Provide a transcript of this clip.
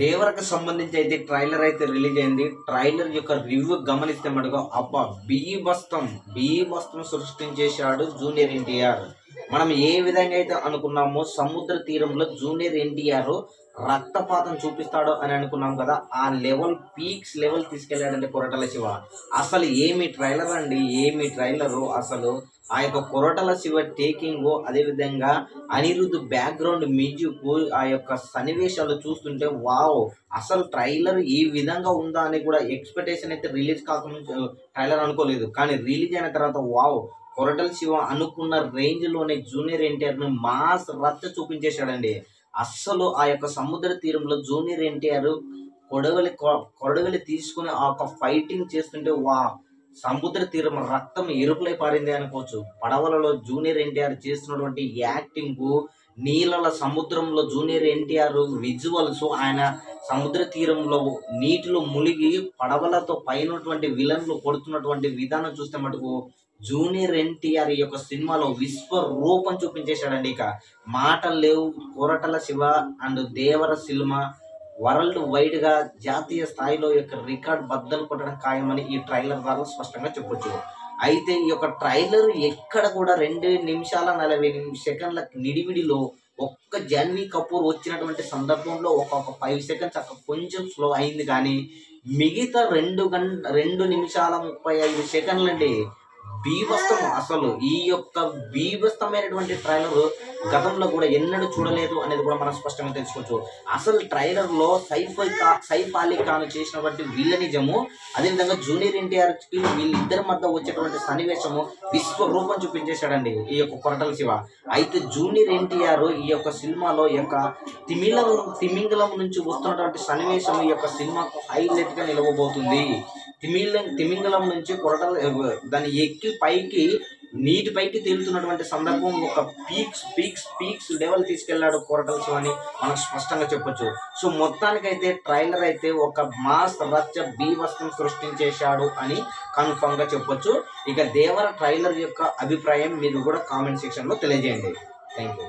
దేవరకు సంబంధించి అయితే ట్రైలర్ అయితే రిలీజ్ అయింది. ట్రైలర్ యొక్క రివ్యూ గమనిస్తే మటుకు అబ్బా బీభత్సం సృష్టించేశాడు జూనియర్ ఎన్టీఆర్. మనం ఏ విధంగా అయితే అనుకున్నామో సముద్ర తీరంలో జూనియర్ ఎన్టీఆర్ రక్తపాతం చూపిస్తాడు అని అనుకున్నాం కదా, ఆ పీక్స్ లెవెల్ తీసుకెళ్లాడంటే కొరటాల శివ. అసలు ఏమి ట్రైలర్ అండి, ఏమి ట్రైలరు. అసలు ఆ యొక్క కొరటాల శివ టేకింగ్, అదేవిధంగా అనిరుద్ధ్ బ్యాక్గ్రౌండ్ మ్యూజిక్, ఆ యొక్క సన్నివేశాలు చూస్తుంటే వావ్, అసలు ట్రైలర్ ఈ విధంగా ఉందా అని కూడా ఎక్స్పెక్టేషన్ అయితే రిలీజ్ కాకముందు ట్రైలర్ అనుకోలేదు. కానీ రిలీజ్ అయిన తర్వాత వావ్, కొరటాల శివ అనుకున్న రేంజ్ లోనే జూనియర్ ఎన్టీఆర్ ను మాస్ రచ్చ చూపించేశాడండి. అస్సలు ఆ యొక్క సముద్ర తీరంలో జూనియర్ ఎన్టీఆర్ కొడవలి తీసుకుని ఆ యొక్క ఫైటింగ్ చేస్తుంటే వా, సముద్ర తీరం రక్తం ఎరుపులై పారింది అనుకోవచ్చు. పడవలలో జూనియర్ ఎన్టీఆర్ చేస్తున్నటువంటి యాక్టింగ్, నీళ్ళ సముద్రంలో జూనియర్ ఎన్టీఆర్ విజువల్స్, ఆయన సముద్ర తీరంలో నీటిలో మునిగి పడవలతో పైనటువంటి విలన్లు కొడుతున్నటువంటి విధానం చూస్తే మటుకు జూనియర్ ఎన్టీఆర్ ఈ యొక్క సినిమాలో విశ్వరూపం చూపించేశాడండి. ఇక మాటలు లేవు. Koratala Shiva and Devara cinema world wide గా జాతీయ స్థాయిలో యొక్క రికార్డ్ బద్దలు కొట్టడం ఖాయమని ఈ ట్రైలర్ ద్వారా స్పష్టంగా చెప్పొచ్చు. అయితే ఈ యొక్క ట్రైలర్ ఎక్కడ కూడా 2 నిమిషాల 40 సెకండ్ల నిడివిడిలో ఒక్క జాన్వీ కపూర్ వచ్చినటువంటి సందర్భంలో ఒక్కొక్క 5 సెకండ్స్ అక్కడ కొంచెం స్లో అయింది. కానీ మిగతా 2 నిమిషాల 35 సెకండ్లండి బీభత్సం. అసలు ఈ యొక్క బీభత్సమైనటువంటి ట్రైలర్ గతంలో కూడా ఎన్నడూ చూడలేదు అనేది కూడా మనం స్పష్టంగా తెలుసుకోవచ్చు. అసలు ట్రైలర్ లో సైఫ్ అలీ ఖాన్ చేసినటువంటి విల్లనిజము, అదేవిధంగా జూనియర్ ఎన్టీఆర్ కి వీళ్ళిద్దరి మధ్య వచ్చేటువంటి సన్నివేశము విశ్వరూపం చూపించేశాడండి ఈ యొక్క కొరటాల శివ. అయితే జూనియర్ ఎన్టీఆర్ ఈ యొక్క సినిమాలో ఈ యొక్క తిమింగలం నుంచి వస్తున్నటువంటి సన్నివేశం ఈ యొక్క సినిమాకు హైలైట్ గా నిలవబోతుంది. తిమింగలం నుంచి కొరటాల దాన్ని ఎక్కి పైకి నీటి పైకి తేలుతున్నటువంటి సందర్భం ఒక పీక్స్ లెవెల్ తీసుకెళ్లాడు కొరటాల శివ అని మనం స్పష్టంగా చెప్పొచ్చు. సో మొత్తానికైతే ట్రైలర్ అయితే ఒక మాస్ రచ్చ బీభత్సం సృష్టించేశాడు అని కన్ఫర్మ్ గా చెప్పొచ్చు. ఇక దేవర ట్రైలర్ యొక్క అభిప్రాయం మీరు కూడా కామెంట్ సెక్షన్ లో తెలియజేయండి. Thank you.